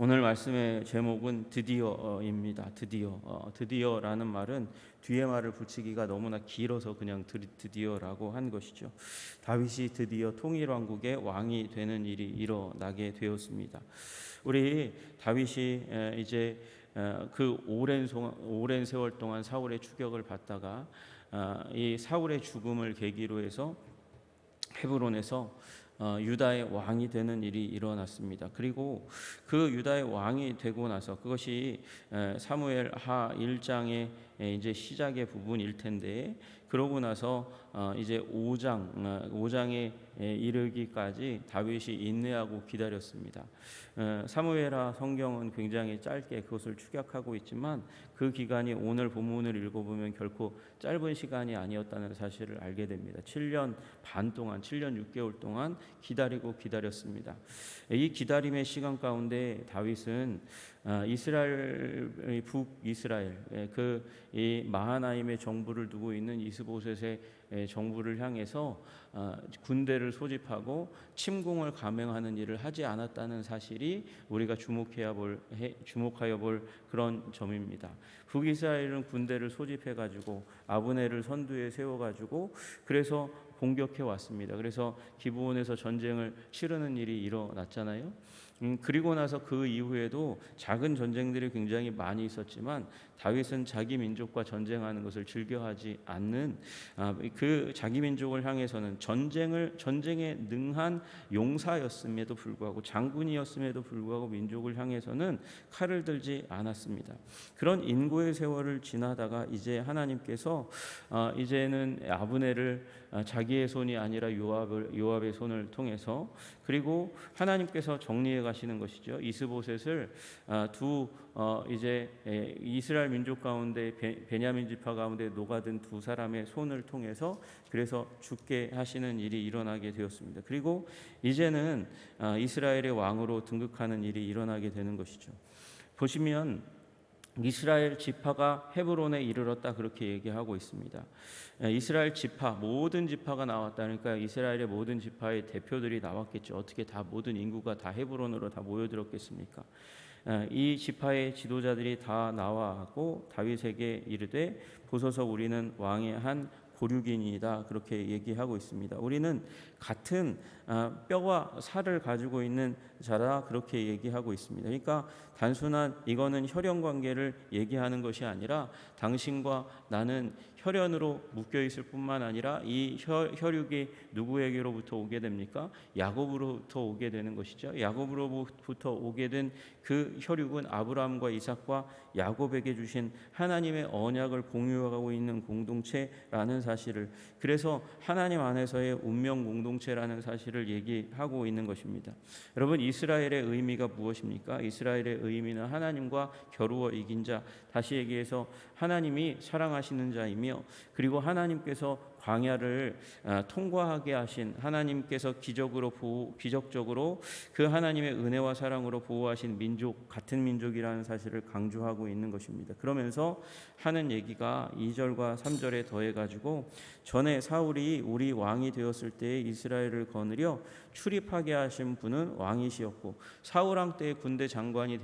오늘 말씀의 제목은 드디어입니다. 드디어라는 말은 뒤에 말을 붙이기가 너무나 길어서 그냥 드디어라고 한 것이죠. 다윗이 드디어 통일왕국의 왕이 되는 일이 일어나게 되었습니다. 우리 다윗이 이제 그 오랜 세월 동안 사울의 추격을 받다가 이 사울의 죽음을 계기로 해서 헤브론에서 유다의 왕이 되는 일이 일어났습니다. 그리고 그 유다의 왕이 되고 나서 그것이 사무엘 하 1장의 이제 시작의 부분일 텐데, 그러고 나서 이제 5장에 이르기까지 다윗이 인내하고 기다렸습니다. 사무엘하 성경은 굉장히 짧게 그것을 축약하고 있지만 그 기간이 오늘 본문을 읽어보면 결코 짧은 시간이 아니었다는 사실을 알게 됩니다. 7년 반 동안, 7년 6개월 동안 기다렸습니다. 이 기다림의 시간 가운데 다윗은 이스라엘, 북이스라엘, 이 마하나임의 정부를 두고 있는 이스보셋의 정부를 향해서 군대를 소집하고 침공을 감행하는 일을 하지 않았다는 사실이 우리가 주목하여 볼 그런 점입니다. 북이스라엘은 군대를 소집해 가지고 아브넬을 선두에 세워 가지고 그래서 공격해 왔습니다. 그래서 기브온에서 전쟁을 치르는 일이 일어났잖아요. 그리고 나서 그 이후에도 작은 전쟁들이 굉장히 많이 있었지만 다윗은 자기 민족과 전쟁하는 것을 즐겨하지 않는 그 자기 민족을 향해서는 전쟁에 능한 용사였음에도 불구하고, 장군이었음에도 불구하고 민족을 향해서는 칼을 들지 않았습니다. 그런 인고의 세월을 지나다가 이제 하나님께서 이제는 아브넬을 자기의 손이 아니라 요압의 손을 통해서, 그리고 하나님께서 정리해 가시는 것이죠. 이스보셋을 이제 이스라엘 민족 가운데 베냐민 지파 가운데 녹아든 두 사람의 손을 통해서 그래서 죽게 하시는 일이 일어나게 되었습니다. 그리고 이제는 이스라엘의 왕으로 등극하는 일이 일어나게 되는 것이죠. 보시면 이스라엘 지파가 헤브론에 이르렀다, 그렇게 얘기하고 있습니다. 이스라엘 지파, 모든 지파가 나왔다. 그러니까 이스라엘의 모든 지파의 대표들이 나왔겠죠. 어떻게 다 모든 인구가 다 헤브론으로 다 모여들었겠습니까? 이 지파의 지도자들이 다 나와고 다윗에게 이르되 보소서 우리는 왕의 한 고륙인이다, 그렇게 얘기하고 있습니다. 우리는 같은 뼈와 살을 가지고 있는 자라, 그렇게 얘기하고 있습니다. 그러니까 단순한 이거는 혈연 관계를 얘기하는 것이 아니라 당신과 나는 혈연으로 묶여 있을 뿐만 아니라 이 혈육이 누구에게로부터 오게 됩니까? 야곱으로부터 오게 되는 것이죠. 야곱으로부터 오게 된 그 혈육은 아브라함과 이삭과 야곱에게 주신 하나님의 언약을 공유하고 있는 공동체라는 사실을, 그래서 하나님 안에서의 운명 공동체라는 사실을 얘기하고 있는 것입니다. 여러분, 이스라엘의 의미가 무엇입니까? 이스라엘의 의미는 하나님과 겨루어 이긴 자, 다시 얘기해서 하나님이 사랑하시는 자이며, 그리고 하나님께서 광야를 통과하게 하신, 하나님께서 기적적으로 그 하나님의 은혜와 사랑으로 보호하신 민족, 같은 민족이라는 사실을 강조하고 있는 것입니다. 그러면서 하는 얘기가 2절과 3절에 더해가지고, 전에 사울이 우리 왕이 되었을 때 이스라엘을 거느려 출입하게 하신 분은 왕이시었고, 사울왕 때의 군대 장관이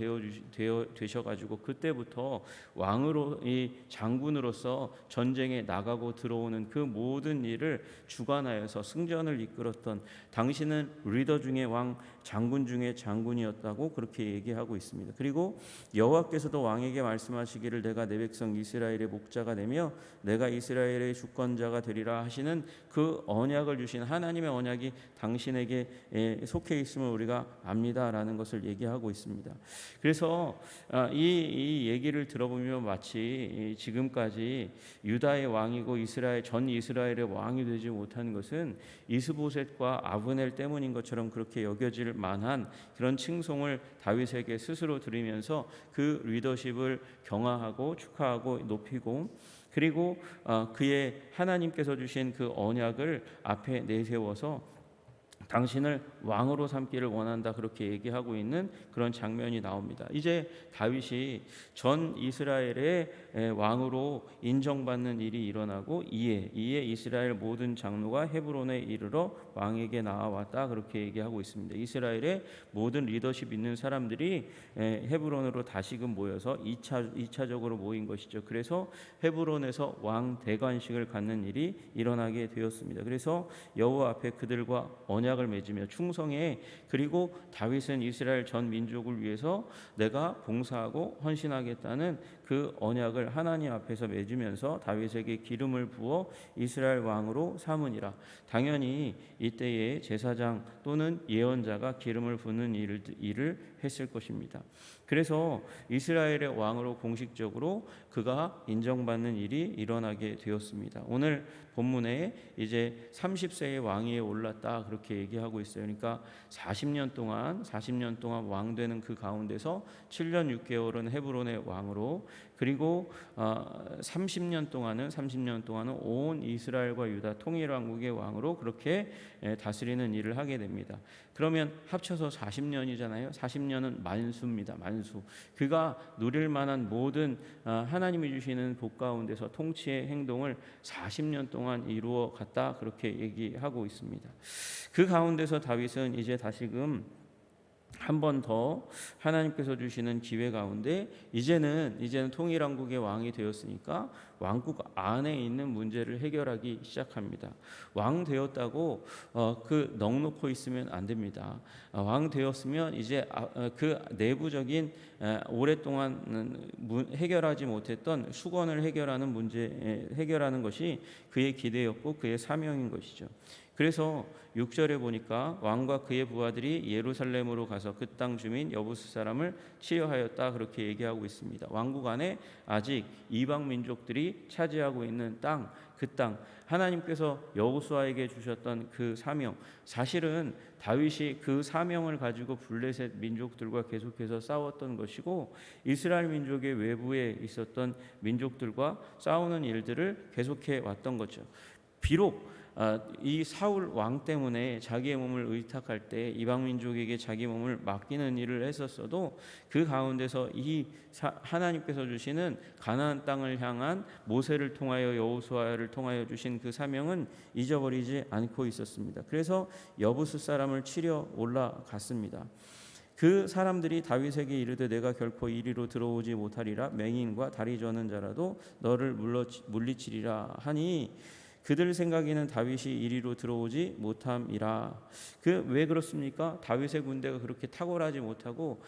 되셔가지고 그때부터 왕으로, 이 장군으로서 전쟁에 나가고 들어오는 그 모든 일을 주관하여서 승전을 이끌었던, 당신은 리더 중에 왕, 장군 중에 장군이었다고 그렇게 얘기하고 있습니다. 그리고 여호와께서도 왕에게 말씀하시기를 내가 내 백성 이스라엘의 목자가 되며 내가 이스라엘의 주권자가 되리라 하시는 그 언약을 주신 하나님의 언약이 당신에게 속해 있음을 우리가 압니다라는 것을 얘기하고 있습니다. 그래서 이 얘기를 들어보면 마치 지금까지 유다의 왕이고 전 이스라엘의 왕이 되지 못한 것은 이스보셋과 아브넬 때문인 것처럼 그렇게 여겨질 만한 그런 칭송을 다윗에게 스스로 드리면서 그 리더십을 경하하고 축하하고 높이고, 그리고 그의 하나님께서 주신 그 언약을 앞에 내세워서 당신을 왕으로 삼기를 원한다 그렇게 얘기하고 있는 그런 장면이 나옵니다. 이제 다윗이 전 이스라엘의 왕으로 인정받는 일이 일어나고 이에 이스라엘 모든 장로가 헤브론에 이르러 왕에게 나아왔다 그렇게 얘기하고 있습니다. 이스라엘의 모든 리더십 있는 사람들이 헤브론으로 다시금 모여서 2차적으로 모인 것이죠. 그래서 헤브론에서 왕 대관식을 갖는 일이 일어나게 되었습니다. 그래서 여호와 앞에 그들과 언약을 맺으며 충성해. 그리고 다윗은 이스라엘 전 민족을 위해서 내가 봉사하고 헌신하겠다는 그 언약을 하나님 앞에서 맺으면서 다윗에게 기름을 부어 이스라엘 왕으로 삼으니라. 당연히 이때에 제사장 또는 예언자가 기름을 부는 일을 했을 것입니다. 그래서 이스라엘의 왕으로 공식적으로 그가 인정받는 일이 일어나게 되었습니다. 오늘 본문에 이제 30세의 왕위에 올랐다 그렇게 얘기하고 있어요. 그러니까 40년 동안 왕 되는 그 가운데서 7년 6개월은 헤브론의 왕으로, 그리고 30년 동안은 온 이스라엘과 유다 통일 왕국의 왕으로 그렇게 다스리는 일을 하게 됩니다. 그러면 합쳐서 40년이잖아요. 40년은 만수입니다. 만수. 그가 누릴 만한 모든 하나님이 주시는 복 가운데서 통치의 행동을 40년 동안 이루어 갔다 그렇게 얘기하고 있습니다. 그 가운데서 다윗은 이제 다시금 한 번 더 하나님께서 주시는 기회 가운데 이제는 통일왕국의 왕이 되었으니까 왕국 안에 있는 문제를 해결하기 시작합니다. 왕 되었다고 그 넋놓고 있으면 안 됩니다. 왕 되었으면 이제 그 내부적인 오랫동안 해결하지 못했던 수건을 해결하는 문제 해결하는 것이 그의 기대였고 그의 사명인 것이죠. 그래서 6절에 보니까 왕과 그의 부하들이 예루살렘으로 가서 그 땅 주민 여부스 사람을 치려하였다 그렇게 얘기하고 있습니다. 왕국 안에 아직 이방 민족들이 차지하고 있는 땅, 그 땅, 하나님께서 여호수아에게 주셨던 그 사명, 사실은 다윗이 그 사명을 가지고 블레셋 민족들과 계속해서 싸웠던 것이고 이스라엘 민족의 외부에 있었던 민족들과 싸우는 일들을 계속해 왔던 거죠. 비록 이 사울 왕 때문에 자기의 몸을 의탁할 때 이방 민족에게 자기 몸을 맡기는 일을 했었어도 그 가운데서 하나님께서 주시는 가나안 땅을 향한 모세를 통하여 여호수아를 통하여 주신 그 사명은 잊어버리지 않고 있었습니다. 그래서 여부스 사람을 치려 올라갔습니다. 그 사람들이 다윗에게 이르되 내가 결코 이리로 들어오지 못하리라. 맹인과 다리 저는 자라도 너를 물리치리라 하니 그들 생각에는 다윗이 이리로 들어오지 못함이라. 왜 그렇습니까? 다윗의 군대가 그렇게 탁월하지 못하고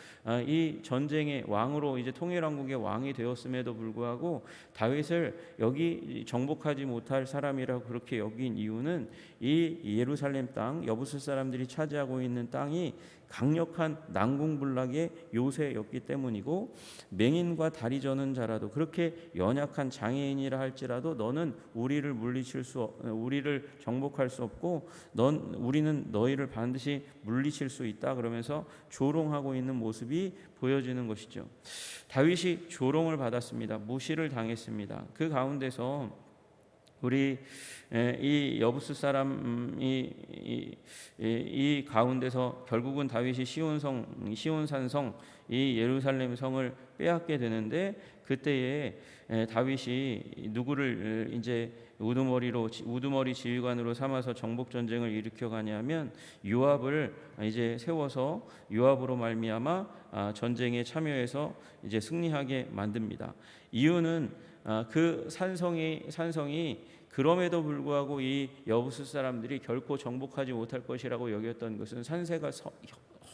이 전쟁의 왕으로 이제 통일왕국의 왕이 되었음에도 불구하고 다윗을 여기 정복하지 못할 사람이라고 그렇게 여긴 이유는 이 예루살렘 땅 여부스 사람들이 차지하고 있는 땅이 강력한 난공불락의 요새였기 때문이고, 맹인과 다리 저는 자라도 그렇게 연약한 장애인이라 할지라도 너는 우리를 우리를 정복할 수 없고 우리는 너희를 반드시 물리칠 수 있다 그러면서 조롱하고 있는 모습이 보여지는 것이죠. 다윗이 조롱을 받았습니다. 무시를 당했습니다. 그 가운데서 우리 이 여부스 사람이 이 가운데서 결국은 다윗이 시온산성 이 예루살렘 성을 빼앗게 되는데, 그때에 다윗이 누구를 이제 우두머리 지휘관으로 삼아서 정복 전쟁을 일으켜 가냐면 요압을 이제 세워서 요압으로 말미암아 전쟁에 참여해서 이제 승리하게 만듭니다. 이유는 그 산성이 그럼에도 불구하고 이 여부스 사람들이 결코 정복하지 못할 것이라고 여겼던 것은 산세가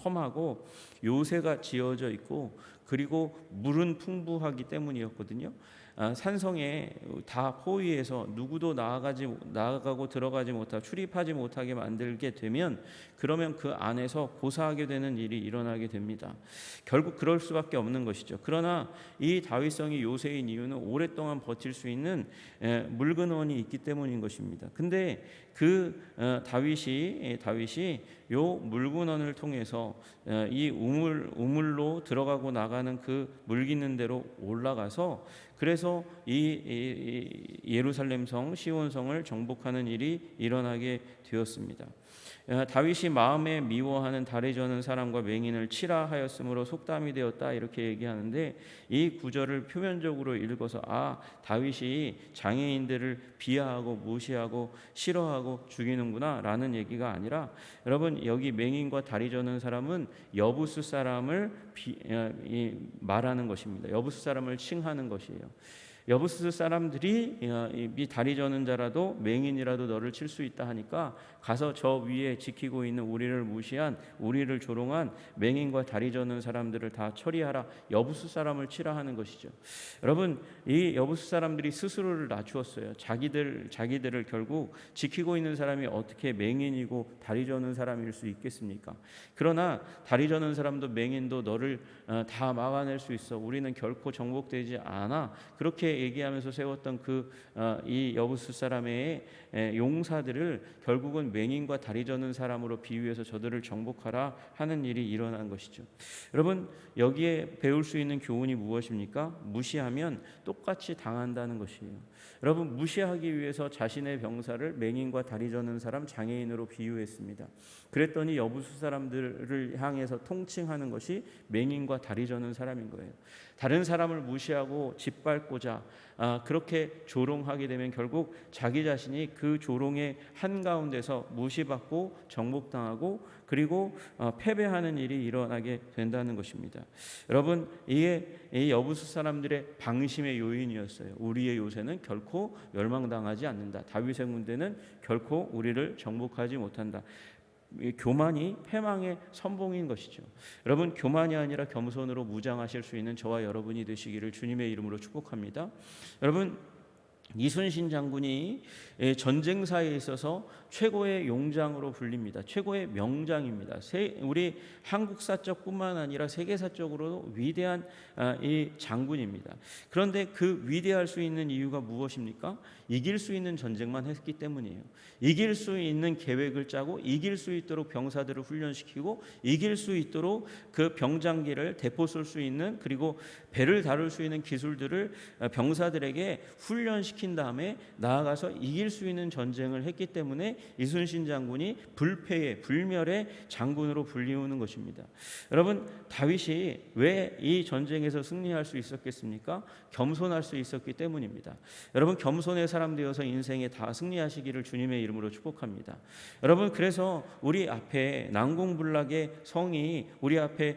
험하고 요새가 지어져 있고 그리고 물은 풍부하기 때문이었거든요. 산성에 다 포위해서 누구도 나아가고 들어가지 못하고 출입하지 못하게 만들게 되면 그러면 그 안에서 고사하게 되는 일이 일어나게 됩니다. 결국 그럴 수밖에 없는 것이죠. 그러나 이 다윗성이 요새인 이유는 오랫동안 버틸 수 있는 물근원이 있기 때문인 것입니다. 근데 그 다윗이 요 물근원을 통해서 이 우물로 들어가고 나가는 그 물깃는 대로 올라가서 그래서 이 예루살렘 성 시온 성을 정복하는 일이 일어나게 되었습니다. 다윗이 마음에 미워하는 다리 저는 사람과 맹인을 치라 하였으므로 속담이 되었다 이렇게 얘기하는데, 이 구절을 표면적으로 읽어서 다윗이 장애인들을 비하하고 무시하고 싫어하고 죽이는구나 라는 얘기가 아니라, 여러분 여기 맹인과 다리 저는 사람은 여부스 사람을 말하는 것입니다. 여부스 사람을 칭하는 것이에요. 여부스 사람들이 이 다리 저는 자라도 맹인이라도 너를 칠 수 있다 하니까 가서 저 위에 지키고 있는 우리를 무시한, 우리를 조롱한 맹인과 다리 저는 사람들을 다 처리하라, 여부스 사람을 치라 하는 것이죠. 여러분 이 여부스 사람들이 스스로를 낮추었어요. 자기들을 결국 지키고 있는 사람이 어떻게 맹인이고 다리 저는 사람일 수 있겠습니까? 그러나 다리 저는 사람도 맹인도 너를 다 막아낼 수 있어, 우리는 결코 정복되지 않아, 그렇게 얘기하면서 세웠던 이 여부스 사람의 용사들을 결국은 맹인과 다리 저는 사람으로 비유해서 저들을 정복하라 하는 일이 일어난 것이죠. 여러분 여기에 배울 수 있는 교훈이 무엇입니까? 무시하면 똑같이 당한다는 것이에요. 여러분 무시하기 위해서 자신의 병사를 맹인과 다리 저는 사람, 장애인으로 비유했습니다. 그랬더니 여부수 사람들을 향해서 통칭하는 것이 맹인과 다리 저는 사람인 거예요. 다른 사람을 무시하고 짓밟고자 그렇게 조롱하게 되면 결국 자기 자신이 그 조롱의 한가운데서 무시받고 정복당하고 그리고 패배하는 일이 일어나게 된다는 것입니다. 여러분 이게 이 여부수 사람들의 방심의 요인이었어요. 우리의 요새는 결코 멸망당하지 않는다. 다윗의 군대는 결코 우리를 정복하지 못한다. 교만이 패망의 선봉인 것이죠. 여러분 교만이 아니라 겸손으로 무장하실 수 있는 저와 여러분이 되시기를 주님의 이름으로 축복합니다. 여러분 이순신 장군이 전쟁사에 있어서 최고의 용장으로 불립니다. 최고의 명장입니다. 우리 한국사적뿐만 아니라 세계사적으로도 위대한 이 장군입니다. 그런데 그 위대할 수 있는 이유가 무엇입니까? 이길 수 있는 전쟁만 했기 때문이에요. 이길 수 있는 계획을 짜고 이길 수 있도록 병사들을 훈련시키고 이길 수 있도록 그 병장기를 대포 쏠 수 있는, 그리고 배를 다룰 수 있는 기술들을 병사들에게 훈련시킨 다음에 나아가서 이길 수 있는 전쟁을 했기 때문에 이순신 장군이 불패의 불멸의 장군으로 불리우는 것입니다. 여러분 다윗이 왜 이 전쟁에서 승리할 수 있었겠습니까? 겸손할 수 있었기 때문입니다. 여러분 겸손의 사람 되어서 인생에 다 승리하시기를 주님의 이름으로 축복합니다. 여러분 그래서 우리 앞에 난공불락의 성이 우리 앞에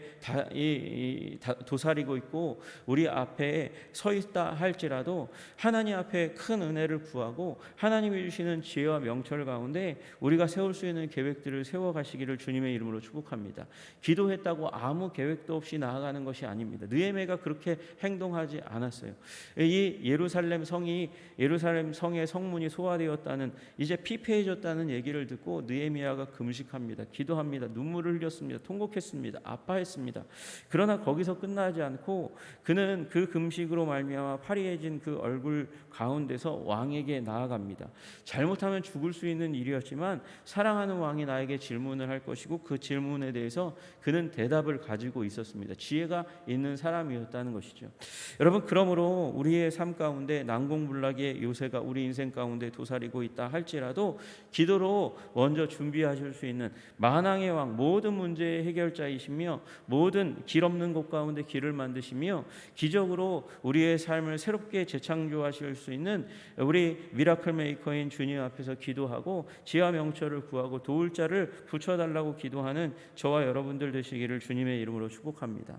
도사리고 있고 우리 앞에 서 있다 할지라도 하나님 앞에 큰 은혜를 구하고 하나님이 주시는 지혜와 명철 가운데 우리가 세울 수 있는 계획들을 세워가시기를 주님의 이름으로 축복합니다. 기도했다고 아무 계획도 없이 나아가는 것이 아닙니다. 느헤미야가 그렇게 행동하지 않았어요. 이 예루살렘 성의 성문이 소화되었다는, 이제 피폐해졌다는 얘기를 듣고 느헤미야가 금식합니다. 기도합니다. 눈물을 흘렸습니다. 통곡했습니다. 아파했습니다. 그러나 거기서 끝나지 않고 그는 그 금식으로 말미암아 파리해진 그 얼굴 가운데서 왕에게 나아갑니다. 잘못하면 죽을 수 있는 일이었지만 사랑하는 왕이 나에게 질문을 할 것이고 그 질문에 대해서 그는 대답을 가지고 있었습니다. 지혜가 있는 사람이었다는 것이죠. 여러분 그러므로 우리의 삶 가운데 난공불락의 요새가 우리 인생 가운데 도사리고 있다 할지라도 기도로 먼저 준비하실 수 있는 만왕의 왕, 모든 문제의 해결자이시며 모든 길 없는 곳 가운데 길을 만드시며 기적으로 우리의 삶을 새롭게 재창조하실 수 있는 우리 미라클 메이커인 주님 앞에서 기도하고 지혜와 명철을 구하고 도울 자를 붙여달라고 기도하는 저와 여러분들 되시기를 주님의 이름으로 축복합니다.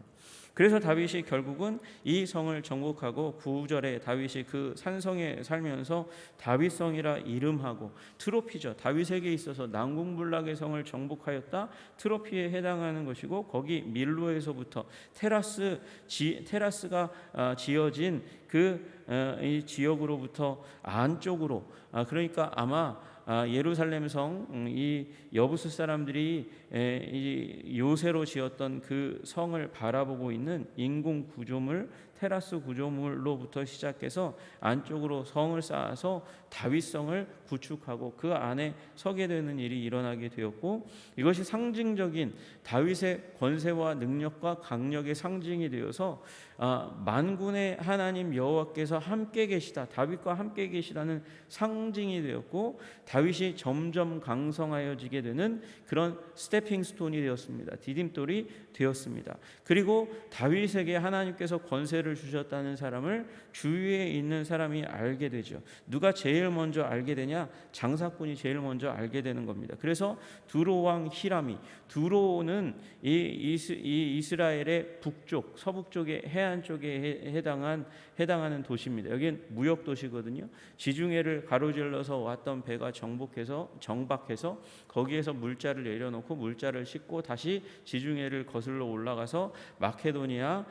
그래서 다윗이 결국은 이 성을 정복하고 9절에 다윗이 그 산성에 살면서 다윗성이라 이름하고 트로피죠. 다윗에게 있어서 난공불락의 성을 정복하였다. 트로피에 해당하는 것이고 거기 밀로에서부터 테라스가 지어진 이 지역으로부터 안쪽으로, 그러니까 아마 예루살렘 성, 이 여부스 사람들이 이 요새로 지었던 그 성을 바라보고 있는 인공 구조물, 테라스 구조물로부터 시작해서 안쪽으로 성을 쌓아서 다윗성을 구축하고 그 안에 서게 되는 일이 일어나게 되었고, 이것이 상징적인 다윗의 권세와 능력과 강력의 상징이 되어서 만군의 하나님 여호와께서 함께 계시다, 다윗과 함께 계시다는 상징이 되었고, 다윗이 점점 강성하여지게 되는 그런 스태핑 스톤이 되었습니다. 디딤돌이 되었습니다. 그리고 다윗에게 하나님께서 권세를 주셨다는 사람을 주위에 있는 사람이 알게 되죠. 누가 제일 먼저 알게 되냐? 장사꾼이 제일 먼저 알게 되는 겁니다. 그래서 두로 왕 히람이, 두로는 이 이스라엘의 북쪽, 서북쪽의 해안 쪽에 해당하는 도시입니다. 여기는 무역 도시거든요. 지중해를 가로질러서 왔던 배가 정박해서 거기에서 물자를 내려놓고 물자를 싣고 다시 지중해를 거슬러 올라가서 마케도니아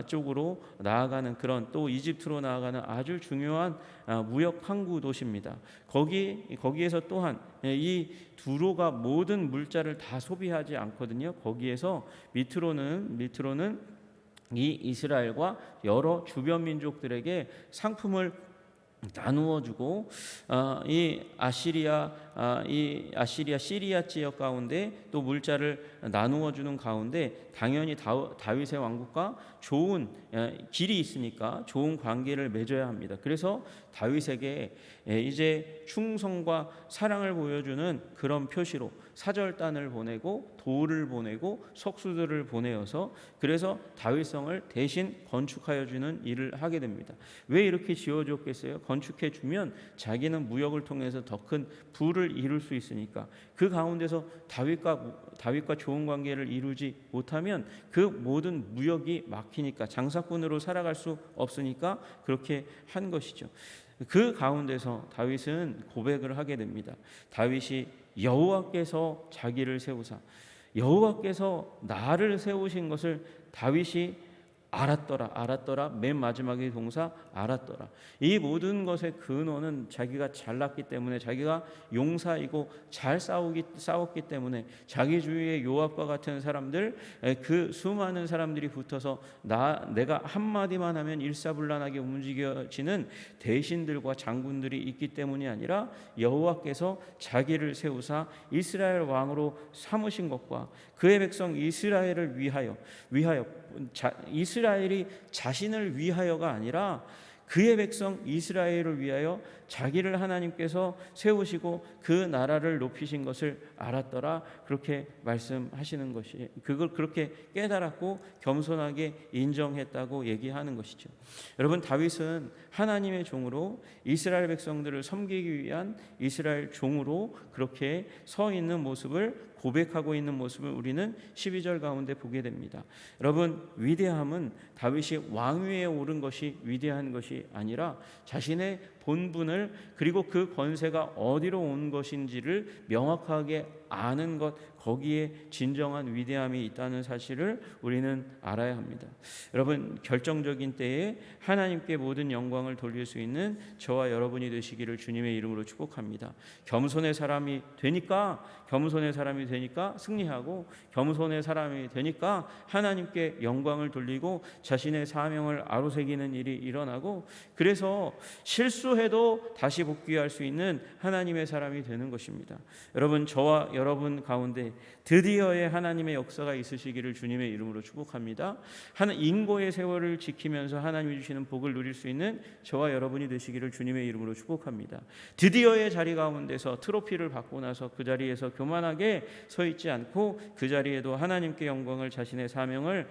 쪽으로 나아가는, 그런 또 이집트로 나아가는 아주 중요한 무역 항구 도시입니다. 거기에서 또한 이 두로가 모든 물자를 다 소비하지 않거든요. 거기에서 밑으로는 이 이스라엘과 여러 주변 민족들에게 상품을 나누어 주고, 이 아시리아 시리아 지역 가운데 또 물자를 나누어 주는 가운데 당연히 다윗의 왕국과 좋은 길이 있으니까 좋은 관계를 맺어야 합니다. 그래서 다윗에게 이제 충성과 사랑을 보여주는 그런 표시로 사절단을 보내고 돌을 보내고 석수들을 보내어서, 그래서 다윗성을 대신 건축하여 주는 일을 하게 됩니다. 왜 이렇게 지어줬겠어요? 건축해 주면 자기는 무역을 통해서 더 큰 부를 이룰 수 있으니까. 그 가운데서 다윗과 좋은 관계를 이루지 못하면 그 모든 무역이 막히니까, 장사꾼으로 살아갈 수 없으니까 그렇게 한 것이죠. 그 가운데서 다윗은 고백을 하게 됩니다. 다윗이 여호와께서 자기를 세우사, 여호와께서 나를 세우신 것을 다윗이 알았더라. 맨 마지막의 동사 알았더라. 이 모든 것의 근원은 자기가 잘났기 때문에, 자기가 용사이고 잘 싸웠기 때문에, 자기 주위에 요압과 같은 사람들, 그 수많은 사람들이 붙어서 내가 한마디만 하면 일사불란하게 움직여지는 대신들과 장군들이 있기 때문이 아니라, 여호와께서 자기를 세우사 이스라엘 왕으로 삼으신 것과 그의 백성 이스라엘을 위하여 이스라엘이 자신을 위하여가 아니라 그의 백성 이스라엘을 위하여 자기를 하나님께서 세우시고 그 나라를 높이신 것을 알았더라, 그렇게 말씀하시는 것이, 그걸 그렇게 깨달았고 겸손하게 인정했다고 얘기하는 것이죠. 여러분, 다윗은 하나님의 종으로 이스라엘 백성들을 섬기기 위한 이스라엘 종으로 그렇게 서 있는 모습을, 고백하고 있는 모습을 우리는 12절 가운데 보게 됩니다. 여러분, 위대함은 다윗이 왕위에 오른 것이 위대한 것이 아니라 자신의 본분을, 그리고 그 권세가 어디로 온 것인지를 명확하게 아는 것, 거기에 진정한 위대함이 있다는 사실을 우리는 알아야 합니다. 여러분, 결정적인 때에 하나님께 모든 영광을 돌릴 수 있는 저와 여러분이 되시기를 주님의 이름으로 축복합니다. 겸손의 사람이 되니까 승리하고, 겸손의 사람이 되니까 하나님께 영광을 돌리고 자신의 사명을 아로새기는 일이 일어나고, 그래서 실수해도 다시 복귀할 수 있는 하나님의 사람이 되는 것입니다. 여러분, 저와 여러분 가운데 드디어의 하나님의 역사가 있으시기를 주님의 이름으로 축복합니다. 인고의 세월을 지키면서 하나님이 주시는 복을 누릴 수 있는 저와 여러분이 되시기를 주님의 이름으로 축복합니다. 드디어의 자리 가운데서 트로피를 받고 나서 그 자리에서 교만하게 서 있지 않고, 그 자리에도 하나님께 영광을, 자신의 사명을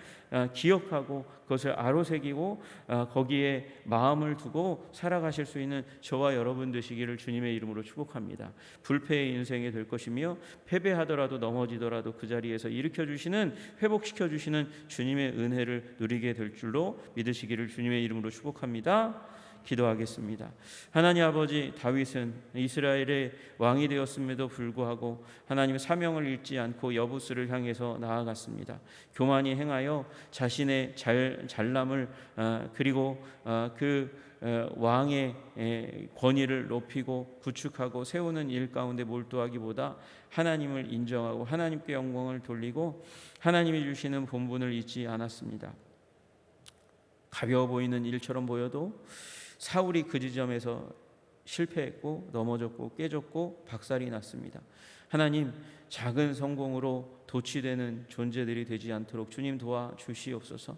기억하고 그것을 아로새기고 거기에 마음을 두고 살아가실 수 있는 저와 여러분 되시기를 주님의 이름으로 축복합니다. 불패의 인생이 될 것이며, 패배하더라도 넘어지더라도 그 자리에서 일으켜주시는, 회복시켜주시는 주님의 은혜를 누리게 될 줄로 믿으시기를 주님의 이름으로 축복합니다. 기도하겠습니다. 하나님 아버지, 다윗은 이스라엘의 왕이 되었음에도 불구하고 하나님의 사명을 잃지 않고 여부스를 향해서 나아갔습니다. 교만이 행하여 자신의 잘남을 그리고 왕의 권위를 높이고 구축하고 세우는 일 가운데 몰두하기보다 하나님을 인정하고 하나님께 영광을 돌리고 하나님이 주시는 본분을 잊지 않았습니다. 가벼워 보이는 일처럼 보여도 사울이 그 지점에서 실패했고 넘어졌고 깨졌고 박살이 났습니다. 하나님, 작은 성공으로 도취되는 존재들이 되지 않도록 주님 도와주시옵소서.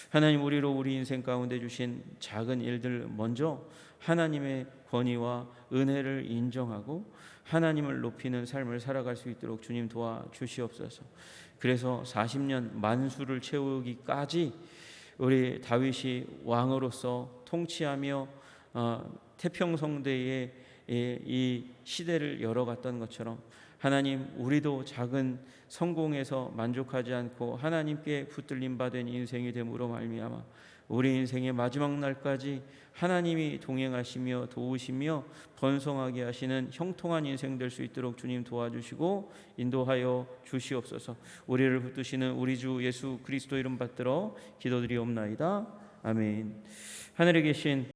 하나님, 우리로 우리 인생 가운데 주신 작은 일들 먼저 하나님의 권위와 은혜를 인정하고 하나님을 높이는 삶을 살아갈 수 있도록 주님 도와주시옵소서. 그래서 40년 만수를 채우기까지 우리 다윗이 왕으로서 통치하며 태평성대의 이 시대를 열어갔던 것처럼 하나님, 우리도 작은 성공에서 만족하지 않고 하나님께 붙들림 받은 인생이 됨으로 말미암아 우리 인생의 마지막 날까지 하나님이 동행하시며 도우시며 번성하게 하시는 형통한 인생 될 수 있도록 주님 도와주시고 인도하여 주시옵소서. 우리를 붙드시는 우리 주 예수 그리스도 이름 받들어 기도드리옵나이다. 아멘. 하늘에 계신